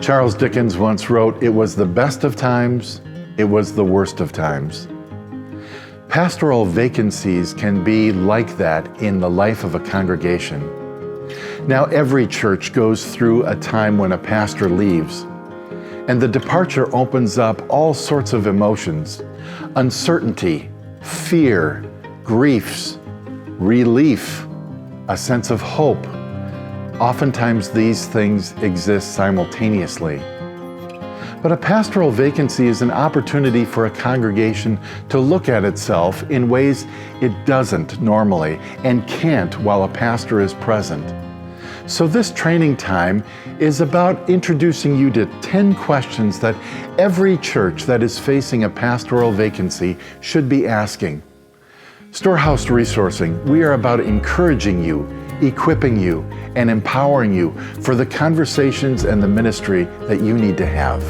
Charles Dickens once wrote, "It was the best of times, it was the worst of times." Pastoral vacancies can be like that in the life of a congregation. Now, every church goes through a time when a pastor leaves, and the departure opens up all sorts of emotions: uncertainty, fear, griefs, relief, a sense of hope. Oftentimes, these things exist simultaneously. But a pastoral vacancy is an opportunity for a congregation to look at itself in ways it doesn't normally and can't while a pastor is present. So this training time is about introducing you to 10 questions that every church that is facing a pastoral vacancy should be asking. Storehouse Resourcing, we are about encouraging you, equipping you, and empowering you for the conversations and the ministry that you need to have.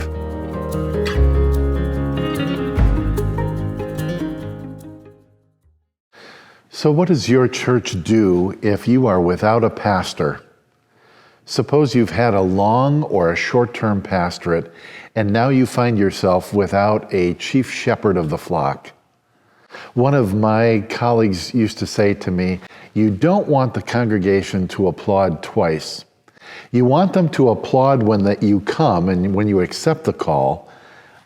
So what does your church do if you are without a pastor? Suppose you've had a long or a short-term pastorate, and now you find yourself without a chief shepherd of the flock. One of my colleagues used to say to me, "You don't want the congregation to applaud twice. You want them to applaud when you come and when you accept the call,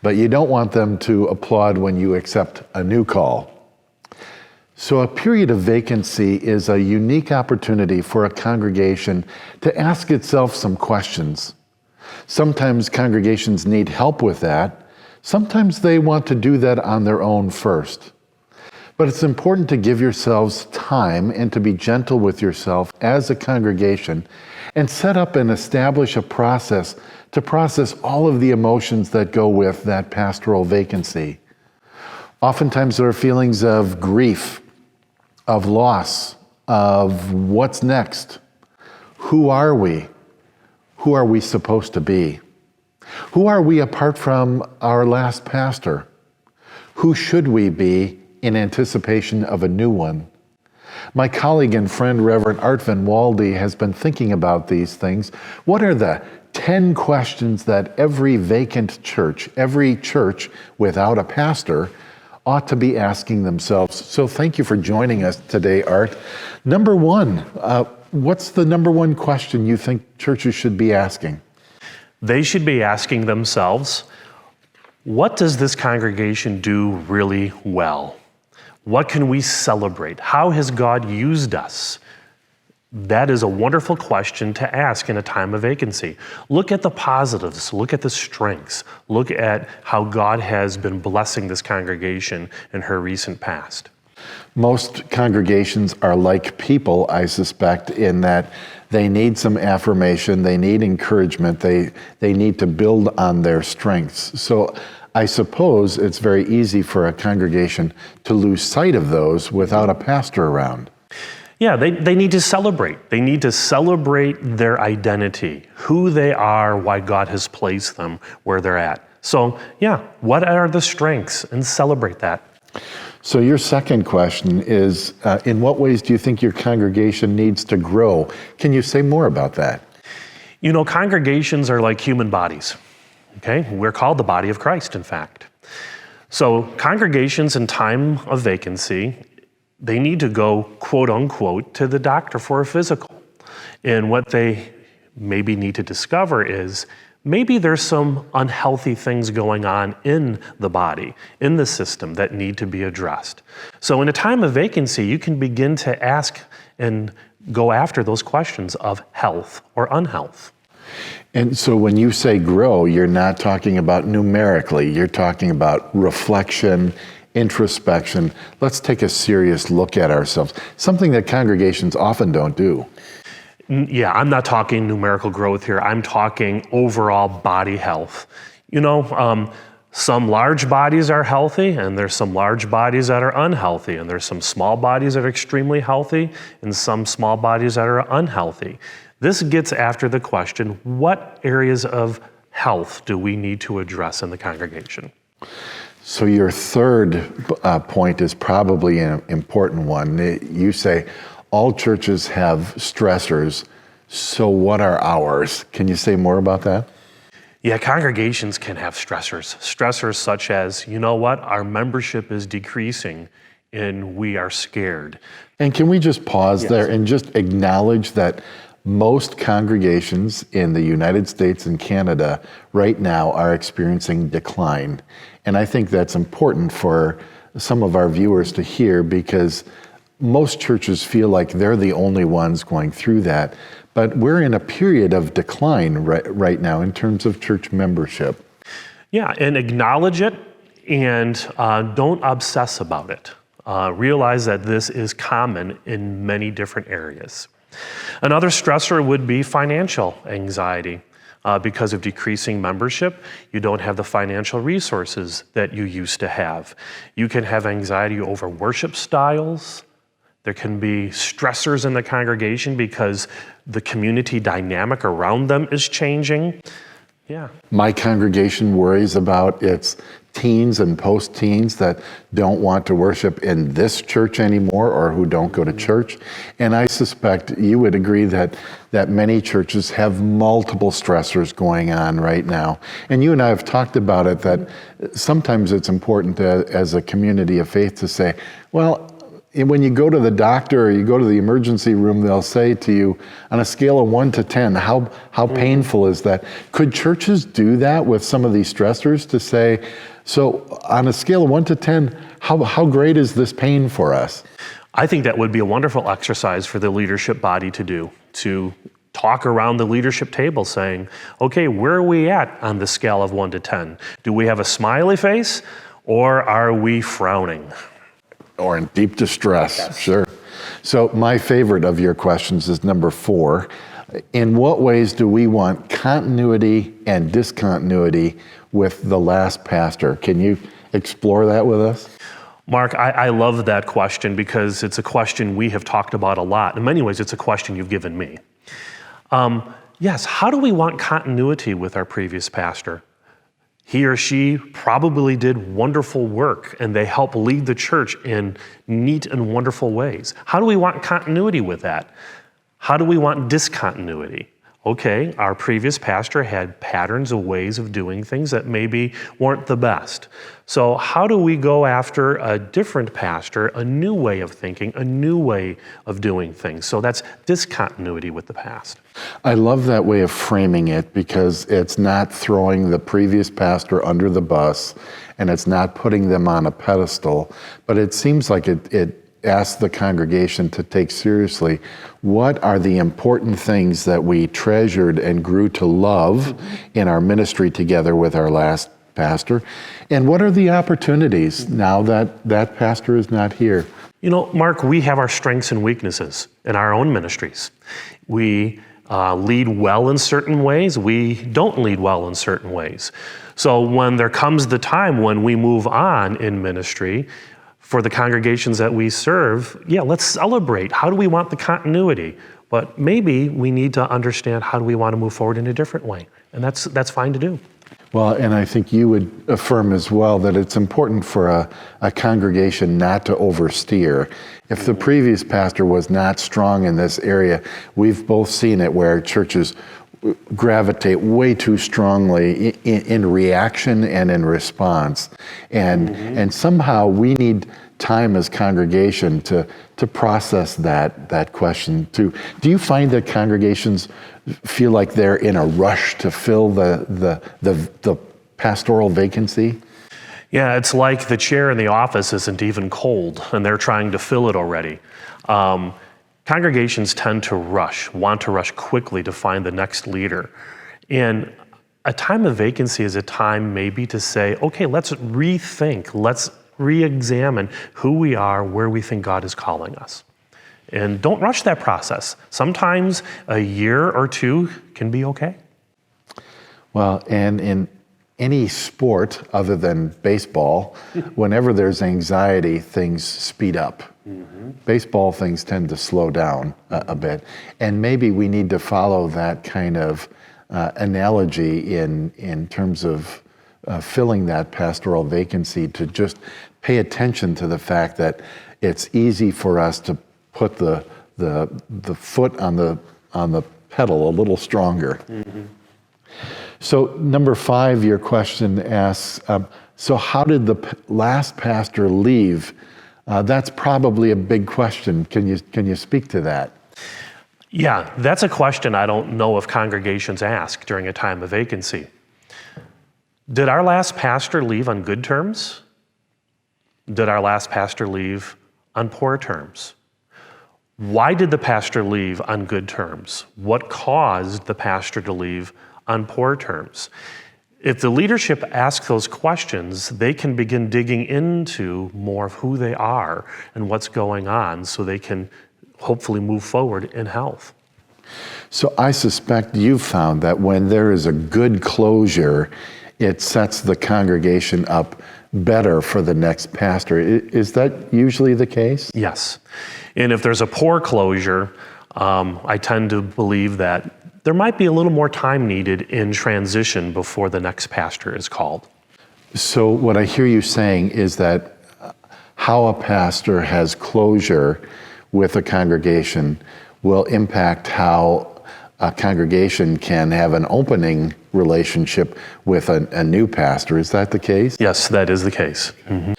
but you don't want them to applaud when you accept a new call." So a period of vacancy is a unique opportunity for a congregation to ask itself some questions. Sometimes congregations need help with that. Sometimes they want to do that on their own first. But it's important to give yourselves time and to be gentle with yourself as a congregation and set up and establish a process to process all of the emotions that go with that pastoral vacancy. Oftentimes there are feelings of grief, of loss, of what's next. Who are we? Who are we supposed to be? Who are we apart from our last pastor? Who should we be in anticipation of a new one? My colleague and friend, Reverend Art Van Walde, has been thinking about these things. What are the 10 questions that every vacant church, every church without a pastor, ought to be asking themselves? So thank you for joining us today, Art. Number one, what's the number one question you think churches should be asking? They should be asking themselves, what does this congregation do really well? What can we celebrate? How has God used us? That is a wonderful question to ask in a time of vacancy. Look at the positives, look at the strengths, look at how God has been blessing this congregation in her recent past. Most congregations are like people, I suspect, in that they need some affirmation, they need encouragement, they need to build on their strengths. So I suppose it's very easy for a congregation to lose sight of those without a pastor around. Yeah, they need to celebrate. They need to celebrate their identity, who they are, why God has placed them where they're at. So yeah, what are the strengths? And celebrate that. So your second question is, in what ways do you think your congregation needs to grow? Can you say more about that? You know, congregations are like human bodies, okay? We're called the body of Christ, in fact. So congregations in time of vacancy, they need to go, quote unquote, to the doctor for a physical. And what they maybe need to discover is maybe there's some unhealthy things going on in the body, in the system that need to be addressed. So in a time of vacancy, you can begin to ask and go after those questions of health or unhealth. And so when you say grow, you're not talking about numerically, you're talking about reflection, introspection. Let's take a serious look at ourselves, something that congregations often don't do. Yeah, I'm not talking numerical growth here. I'm talking overall body health. You know, some large bodies are healthy, and there's some large bodies that are unhealthy, and there's some small bodies that are extremely healthy, and some small bodies that are unhealthy. This gets after the question, what areas of health do we need to address in the congregation? So your third point is probably an important one. You say all churches have stressors, so what are ours? Can you say more about that? Yeah, congregations can have stressors. Stressors such as, you know what, our membership is decreasing and we are scared. And can we just pause there and just acknowledge that most congregations in the United States and Canada right now are experiencing decline. And I think that's important for some of our viewers to hear, because most churches feel like they're the only ones going through that. But we're in a period of decline right now in terms of church membership. Yeah, and acknowledge it and don't obsess about it. Realize that this is common in many different areas. Another stressor would be financial anxiety. Because of decreasing membership, you don't have the financial resources that you used to have. You can have anxiety over worship styles. There can be stressors in the congregation because the community dynamic around them is changing. Yeah. My congregation worries about its teens and post-teens that don't want to worship in this church anymore, or who don't go to church. And I suspect you would agree that many churches have multiple stressors going on right now. And you and I have talked about it, that sometimes it's important as a community of faith to say, well, when you go to the doctor or you go to the emergency room, they'll say to you, on a scale of 1 to 10, how painful is that? Could churches do that with some of these stressors, to say, so on a scale of 1 to 10, how great is this pain for us? I think that would be a wonderful exercise for the leadership body to do, to talk around the leadership table saying, okay, where are we at on the scale of 1 to 10? Do we have a smiley face, or are we frowning? Or in deep distress, yes. Sure. So my favorite of your questions is number 4. In what ways do we want continuity and discontinuity with the last pastor? Can you explore that with us? Mark, I love that question, because it's a question we have talked about a lot. In many ways, it's a question you've given me. Yes, how do we want continuity with our previous pastor? He or she probably did wonderful work, and they help lead the church in neat and wonderful ways. How do we want continuity with that? How do we want discontinuity? Okay, our previous pastor had patterns of ways of doing things that maybe weren't the best. So how do we go after a different pastor, a new way of thinking, a new way of doing things? So that's discontinuity with the past. I love that way of framing it, because it's not throwing the previous pastor under the bus, and it's not putting them on a pedestal, but it seems like it asks the congregation to take seriously what are the important things that we treasured and grew to love in our ministry together with our last pastor, and what are the opportunities now that that pastor is not here. You know, Mark, we have our strengths and weaknesses in our own ministries. We lead well in certain ways. We don't lead well in certain ways. So when there comes the time when we move on in ministry, for the congregations that we serve, yeah, let's celebrate. How do we want the continuity? But maybe we need to understand, how do we want to move forward in a different way? And that's fine to do. Well, and I think you would affirm as well that it's important for a congregation not to oversteer. If the previous pastor was not strong in this area, we've both seen it where churches gravitate way too strongly in reaction and in response. And somehow we need time as congregation to process that question too. Do you find that congregations feel like they're in a rush to fill the pastoral vacancy? Yeah, it's like the chair in the office isn't even cold, and they're trying to fill it already. Congregations tend to want to rush quickly to find the next leader. And a time of vacancy is a time maybe to say, okay, let's rethink, let's re-examine who we are, where we think God is calling us. And don't rush that process. Sometimes a year or 2 can be okay. Well, and in any sport other than baseball, whenever there's anxiety, things speed up. Baseball, things tend to slow down a bit. And maybe we need to follow that kind of analogy in terms of filling that pastoral vacancy, to just pay attention to the fact that it's easy for us to put the foot on the pedal a little stronger. So, number 5, your question asks, so how did the last pastor leave? That's probably a big question. Can you speak to that? Yeah, that's a question I don't know if congregations ask during a time of vacancy. Did our last pastor leave on good terms? Did our last pastor leave on poor terms? Why did the pastor leave on good terms? What caused the pastor to leave on poor terms? If the leadership asks those questions, they can begin digging into more of who they are and what's going on so they can hopefully move forward in health. So I suspect you've found that when there is a good closure, it sets the congregation up better for the next pastor. Is that usually the case? Yes. And if there's a poor closure, I tend to believe that there might be a little more time needed in transition before the next pastor is called. So what I hear you saying is that how a pastor has closure with a congregation will impact how a congregation can have an opening relationship with a new pastor. Is that the case? Yes, that is the case. Mm-hmm.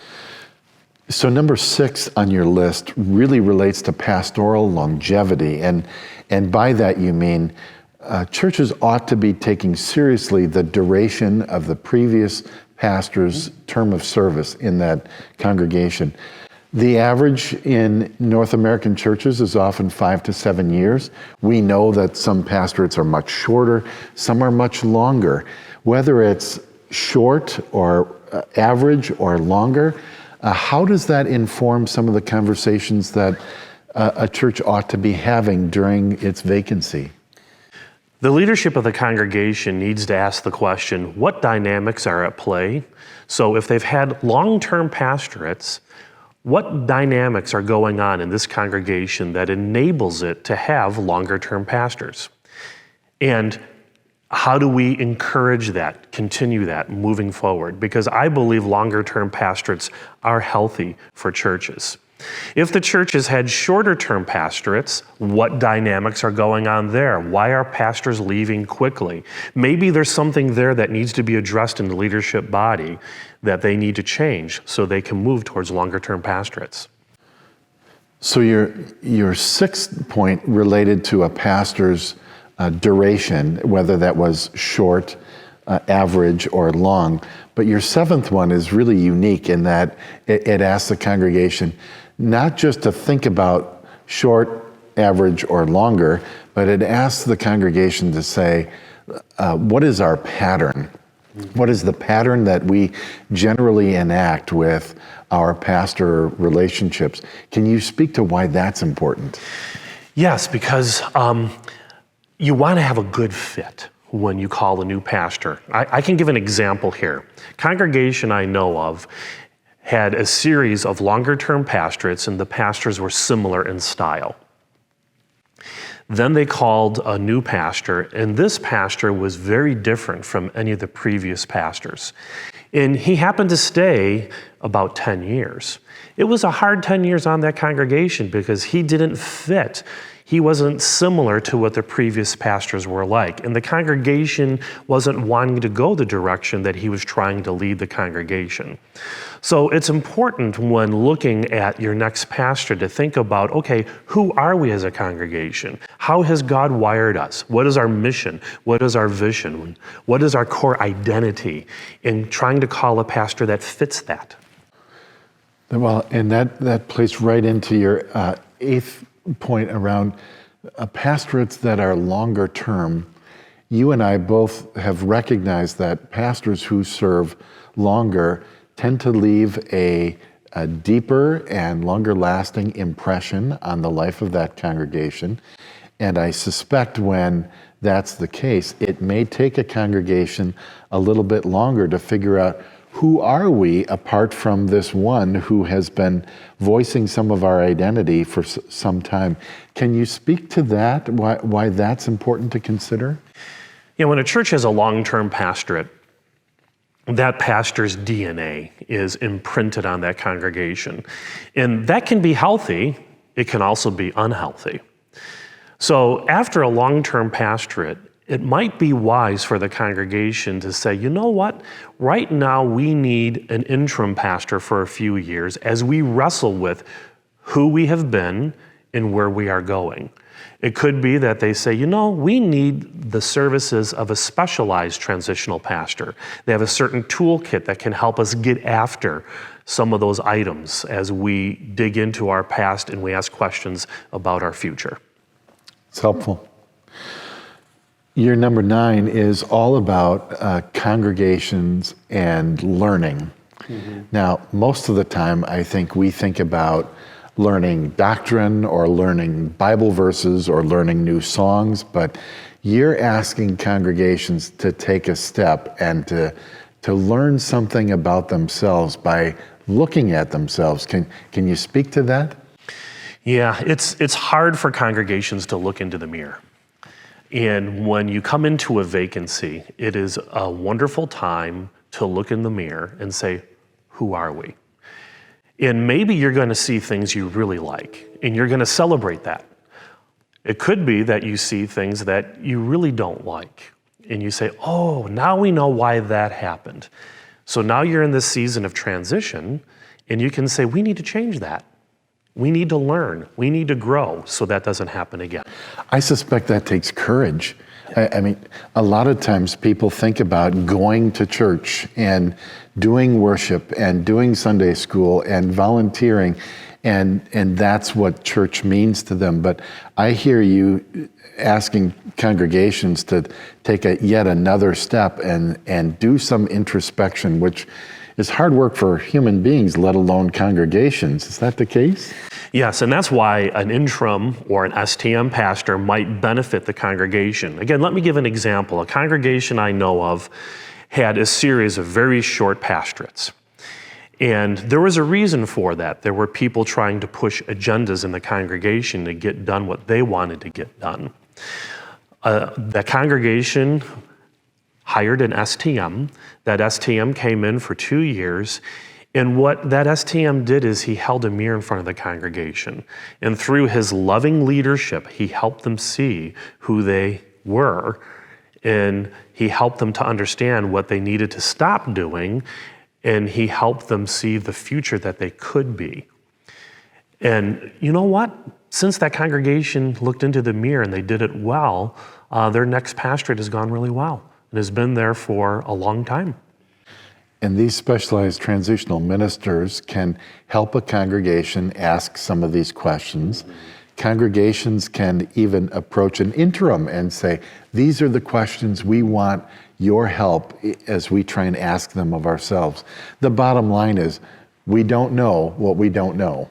So number 6 on your list really relates to pastoral longevity. And by that you mean churches ought to be taking seriously the duration of the previous pastor's term of service in that congregation. The average in North American churches is often 5 to 7 years. We know that some pastorates are much shorter, some are much longer. Whether it's short or average or longer, how does that inform some of the conversations that a church ought to be having during its vacancy? The leadership of the congregation needs to ask the question, what dynamics are at play? So if they've had long-term pastorates, what dynamics are going on in this congregation that enables it to have longer-term pastors? And how do we encourage that, continue that moving forward? Because I believe longer-term pastorates are healthy for churches. If the church has had shorter-term pastorates, what dynamics are going on there? Why are pastors leaving quickly? Maybe there's something there that needs to be addressed in the leadership body that they need to change so they can move towards longer-term pastorates. So your 6th point related to a pastor's duration, whether that was short, average, or long. But your 7th one is really unique in that it asks the congregation not just to think about short, average, or longer, but it asks the congregation to say, what is our pattern? What is the pattern that we generally enact with our pastor relationships? Can you speak to why that's important? Yes, because you want to have a good fit when you call a new pastor. I can give an example here. Congregation I know of had a series of longer-term pastorates, and the pastors were similar in style. Then they called a new pastor, and this pastor was very different from any of the previous pastors. And he happened to stay about 10 years. It was a hard 10 years on that congregation because he didn't fit. He wasn't similar to what the previous pastors were like. And the congregation wasn't wanting to go the direction that he was trying to lead the congregation. So it's important when looking at your next pastor to think about, okay, who are we as a congregation? How has God wired us? What is our mission? What is our vision? What is our core identity? In trying to call a pastor that fits that. Well, and that plays right into your 8th point around pastorates that are longer term. You and I both have recognized that pastors who serve longer tend to leave a deeper and longer lasting impression on the life of that congregation. And I suspect when that's the case, it may take a congregation a little bit longer to figure out who are we apart from this one who has been voicing some of our identity for some time. Can you speak to that, why that's important to consider? You know, when a church has a long-term pastorate, that pastor's DNA is imprinted on that congregation. And that can be healthy, it can also be unhealthy. So after a long-term pastorate, it might be wise for the congregation to say, you know what, right now we need an interim pastor for a few years as we wrestle with who we have been and where we are going. It could be that they say, you know, we need the services of a specialized transitional pastor. They have a certain toolkit that can help us get after some of those items as we dig into our past and we ask questions about our future. It's helpful. Your number 9 is all about congregations and learning. Now, most of the time, I think we think about learning doctrine or learning Bible verses or learning new songs, but you're asking congregations to take a step and to learn something about themselves by looking at themselves. Can you speak to that? Yeah, it's hard for congregations to look into the mirror. And when you come into a vacancy, it is a wonderful time to look in the mirror and say, who are we? And maybe you're going to see things you really like, and you're going to celebrate that. It could be that you see things that you really don't like, and you say, oh, now we know why that happened. So now you're in this season of transition, and you can say, we need to change that. We need to learn. We need to grow so that doesn't happen again. I suspect that takes courage. I mean, a lot of times people think about going to church and doing worship and doing Sunday school and volunteering, and that's what church means to them. But I hear you asking congregations to take yet another step and do some introspection, which is hard work for human beings, let alone congregations. Is that the case? Yes, and that's why an interim or an STM pastor might benefit the congregation. Again, let me give an example. A congregation I know of had a series of very short pastorates. And there was a reason for that. There were people trying to push agendas in the congregation to get done what they wanted to get done. The congregation hired an STM. That STM came in for 2 years. And what that STM did is he held a mirror in front of the congregation. And through his loving leadership, he helped them see who they were. And he helped them to understand what they needed to stop doing. And he helped them see the future that they could be. And you know what? Since that congregation looked into the mirror and they did it well, their next pastorate has gone really well and has been there for a long time. And these specialized transitional ministers can help a congregation ask some of these questions. Congregations can even approach an interim and say, these are the questions we want your help as we try and ask them of ourselves. The bottom line is, we don't know what we don't know.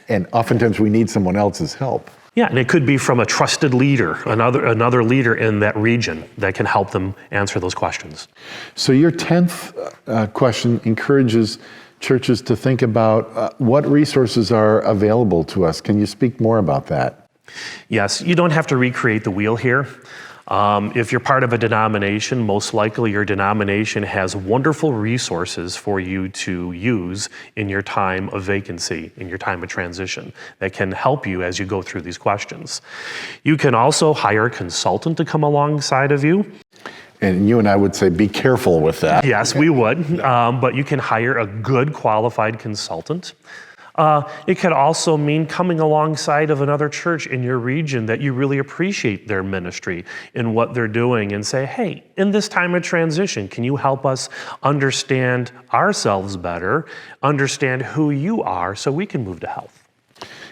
And oftentimes we need someone else's help. Yeah, and it could be from a trusted leader, another leader in that region that can help them answer those questions. So your 10th question encourages churches to think about what resources are available to us. Can you speak more about that? Yes, you don't have to recreate the wheel here. If you're part of a denomination, most likely your denomination has wonderful resources for you to use in your time of vacancy, in your time of transition, that can help you as you go through these questions. You can also hire a consultant to come alongside of you. And you and I would say, be careful with that. Yes, we would, but you can hire a good qualified consultant. It could also mean coming alongside of another church in your region that you really appreciate their ministry and what they're doing and say, hey, in this time of transition, can you help us understand ourselves better, understand who you are so we can move to health?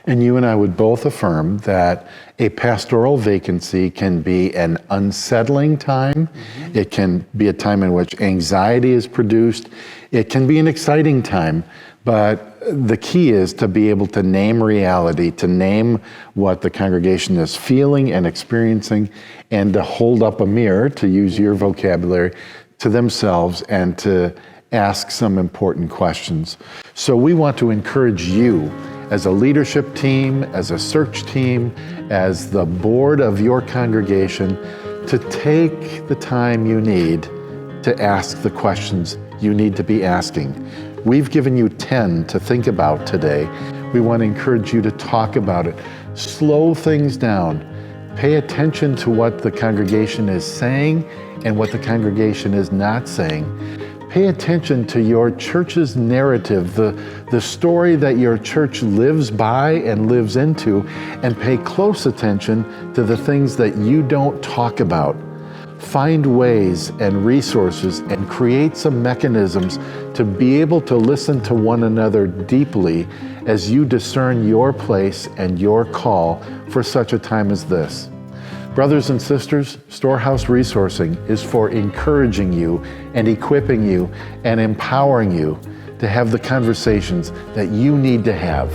And you and I would both affirm that a pastoral vacancy can be an unsettling time. Mm-hmm. It can be a time in which anxiety is produced. It can be an exciting time. But the key is to be able to name reality, to name what the congregation is feeling and experiencing, and to hold up a mirror, to use your vocabulary, to themselves and to ask some important questions. So we want to encourage you as a leadership team, as a search team, as the board of your congregation, to take the time you need to ask the questions you need to be asking. We've given you 10 to think about today. We want to encourage you to talk about it. Slow things down. Pay attention to what the congregation is saying and what the congregation is not saying. Pay attention to your church's narrative, the story that your church lives by and lives into, and pay close attention to the things that you don't talk about. Find ways and resources and create some mechanisms to be able to listen to one another deeply as you discern your place and your call for such a time as this. Brothers and sisters, Storehouse Resourcing is for encouraging you and equipping you and empowering you to have the conversations that you need to have.